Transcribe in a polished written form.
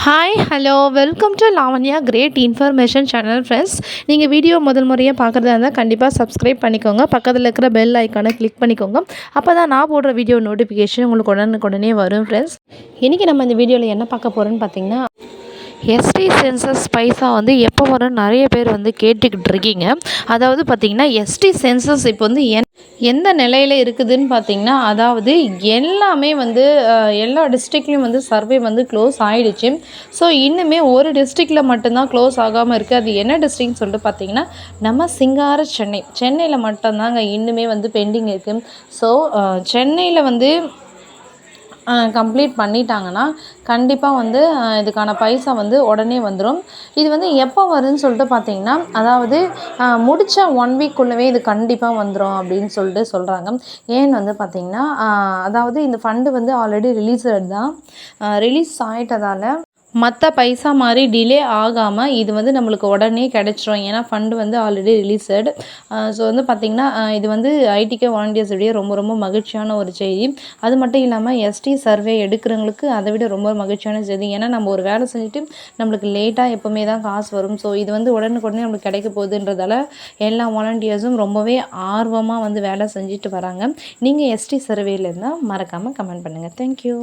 Hi hello welcome to Lavanya great information channel friends. நீங்கள் video முதல் முறையாக பார்க்குறதா இருந்தால் கண்டிப்பாக சப்ஸ்கிரைப் பண்ணிக்கோங்க. பக்கத்தில் இருக்கிற பெல் ஐக்கானை கிளிக் பண்ணிக்கோங்க. அப்போ தான் நான் போடுற வீடியோ நோட்டிஃபிகேஷன் உங்களுக்கு உடனுக்குடனே வரும் ஃப்ரெண்ட்ஸ். இன்றைக்கி நம்ம இந்த வீடியோவில் என்ன பார்க்க போகிறோன்னு பார்த்தீங்கன்னா, எஸ்டி சென்சஸ் பைசா வந்து எப்போ வரும்னு நிறைய பேர் வந்து கேட்டுக்கிட்டு இருக்கீங்க. அதாவது பார்த்திங்கன்னா எஸ்டி சென்சஸ் இப்போ வந்து எந்த நிலையில் இருக்குதுன்னு பார்த்தீங்கன்னா, அதாவது எல்லாமே வந்து எல்லா டிஸ்ட்ரிக்ட்லேயும் வந்து சர்வே வந்து க்ளோஸ் ஆகிடுச்சு. ஸோ இன்னுமே ஒரு டிஸ்ட்ரிக்டில் மட்டும்தான் க்ளோஸ் ஆகாமல் இருக்குது. அது என்ன டிஸ்ட்ரிக்ட்னு சொல்லிட்டு பார்த்தீங்கன்னா, நம்ம சிங்கார சென்னையில் மட்டும்தாங்க இன்னுமே வந்து பெண்டிங் இருக்குது. ஸோ சென்னையில் வந்து கம்ப்ளீட் பண்ணிட்டாங்கன்னா கண்டிப்பாக வந்து இதுக்கான பைசா வந்து உடனே வந்துடும். இது வந்து எப்போ வரும்னு சொல்லிட்டு பார்த்தீங்கன்னா, அதாவது முடித்த 1 வீக்குள்ளவே இது கண்டிப்பாக வந்துடும் அப்படின்னு சொல்லிட்டு சொல்கிறாங்க. ஏன்னு வந்து பார்த்திங்கன்னா, அதாவது இந்த ஃபண்டு வந்து ஆல்ரெடி ரிலீஸ் ஆகிட்டதால் மற்ற பைசா மாதிரி டிலே ஆகாமல் இது வந்து நம்மளுக்கு உடனே கிடச்சிரும். ஏன்னா ஃபண்டு வந்து ஆல்ரெடி ரிலீஸடு. ஸோ வந்து பார்த்திங்கன்னா, இது வந்து ஐடிகே வாலண்டியர்ஸ் இடையே ரொம்ப ரொம்ப மகிழ்ச்சியான ஒரு செய்தி. அது மட்டும் இல்லாமல் எஸ்டி சர்வே எடுக்கிறவங்களுக்கு அதை விட ரொம்ப மகிழ்ச்சியான செய்தி. ஏன்னா நம்ம ஒரு வேலை செஞ்சுட்டு நம்மளுக்கு லேட்டாக எப்போவுமே தான் காசு வரும். ஸோ இது வந்து உடனுக்குடனே நம்மளுக்கு கிடைக்க போகுதுன்றதால எல்லா வாலண்டியர்ஸும் ரொம்பவே ஆர்வமாக வந்து வேலை செஞ்சுட்டு வராங்க. நீங்கள் எஸ்டி சர்வேல இருந்தால் மறக்காமல் கமெண்ட் பண்ணுங்கள். தேங்க்யூ.